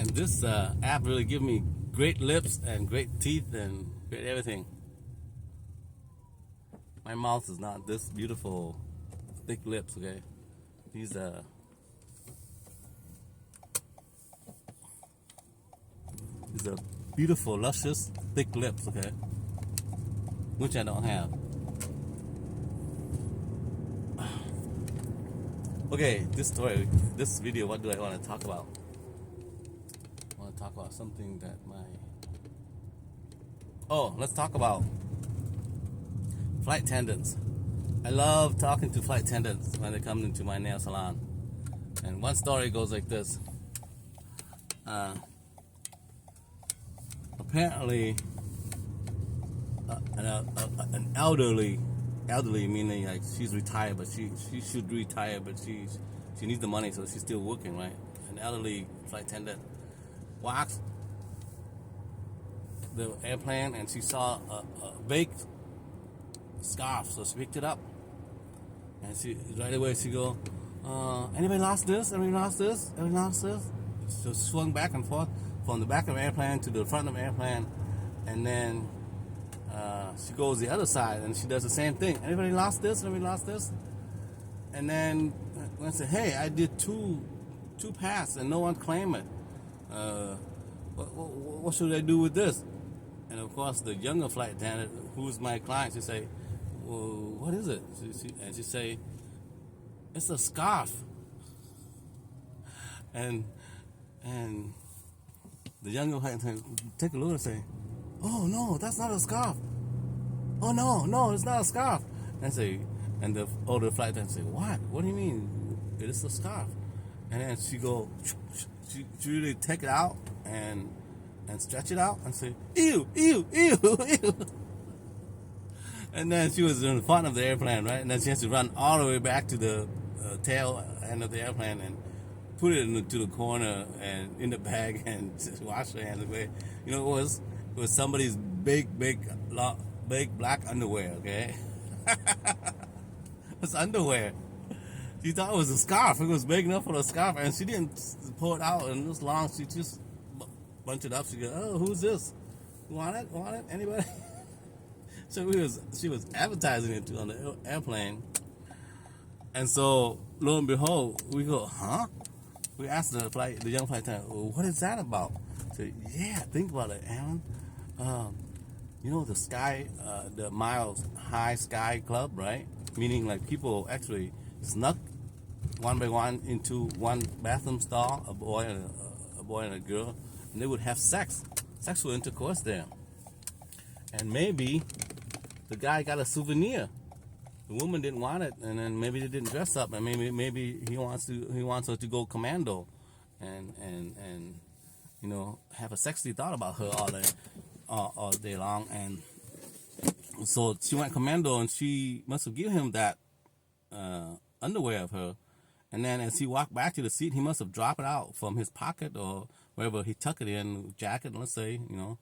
And this app really give me great lips and great teeth and great everything. My mouth is not this beautiful, thick lips, okay? These are beautiful, luscious, thick lips, okay? Which I don't have. Okay, this video, what do I want to talk about? I want to talk about something that let's talk about flight attendants. I love talking to flight attendants when they come into my nail salon. And one story goes like this. Apparently, an elderly meaning like she's retired, but she should retire, but she needs the money, so she's still working, right? An elderly flight attendant walks the airplane and she saw a baked scarf, so she picked it up, and she right away she go, anybody lost this? Anybody lost this? Anybody lost this? So she swung back and forth from the back of the airplane to the front of the airplane, and then she goes the other side and she does the same thing. Anybody lost this? Anybody lost this? And then I said, hey, I did two pass and no one claimed it. What should I do with this? And of course, the younger flight attendant, who's my client, she say, well, what is it? And she say, it's a scarf. And the younger flight attendant take a look and say, oh no, that's not a scarf. Oh no, it's not a scarf. And the older flight attendant say, what? What do you mean? It is a scarf. And then she really take it out and stretch it out and say, ew. And then she was in front of the airplane, right? And then she has to run all the way back to the tail end of the airplane and put it into the corner and in the bag and just wash her hands away. You know, it was somebody's big black underwear, okay? It's underwear. She thought it was a scarf. It was big enough for a scarf, and she didn't pull it out and this long. She just bunched it up. She goes, oh, who's this? Want it? Anybody? So she was advertising it on the airplane. And so, lo and behold, we go, huh? We asked the young flight attendant, well, what is that about? So, yeah, think about it, Alan. You know the Miles High Sky Club, right? Meaning like people actually snuck one by one into one bathroom stall, a boy and a girl, and they would have sexual intercourse there. And maybe the guy got a souvenir. The woman didn't want it, and then maybe they didn't dress up, and maybe he wants her to go commando, and you know, have a sexy thought about her all day long. And so she went commando, and she must have given him that underwear of her. And then as he walked back to the seat, he must have dropped it out from his pocket or wherever he tucked it in, jacket, let's say, you know,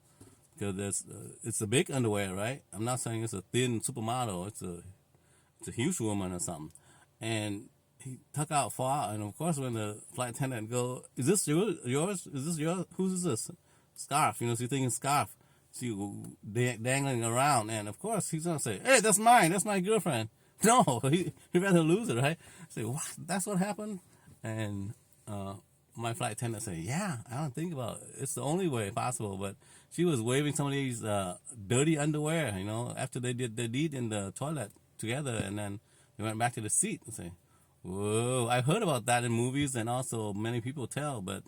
because it's a big underwear, right? I'm not saying it's a thin supermodel. It's a huge woman or something. And he tuck out far, and of course when the flight attendant go, is this yours? Is this yours? Whose is this? Scarf, you know, she's thinking scarf. She dangling around, and of course he's gonna say, hey, that's mine, that's my girlfriend. No, he rather lose it, right? Say, what? That's what happened? And my flight attendant say, yeah, I don't think about it. It's the only way possible. But she was waving some of these dirty underwear, you know, after they did the deed in the toilet together, and then they went back to the seat and say, whoa, I've heard about that in movies, and also many people tell, but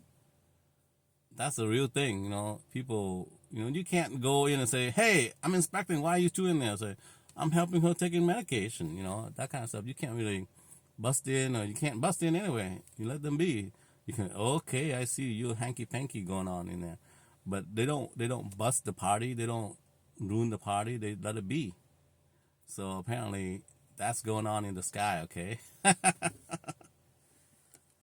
that's a real thing, you know. People, you know, you can't go in and say, hey, I'm inspecting, why are you two in there? Say, I'm helping her taking medication, you know, that kind of stuff. You can't really bust in, or you can't bust in anyway. You let them be. You can, okay, I see you hanky-panky going on in there. But they don't bust the party. They don't ruin the party. They let it be. So apparently that's going on in the sky, okay?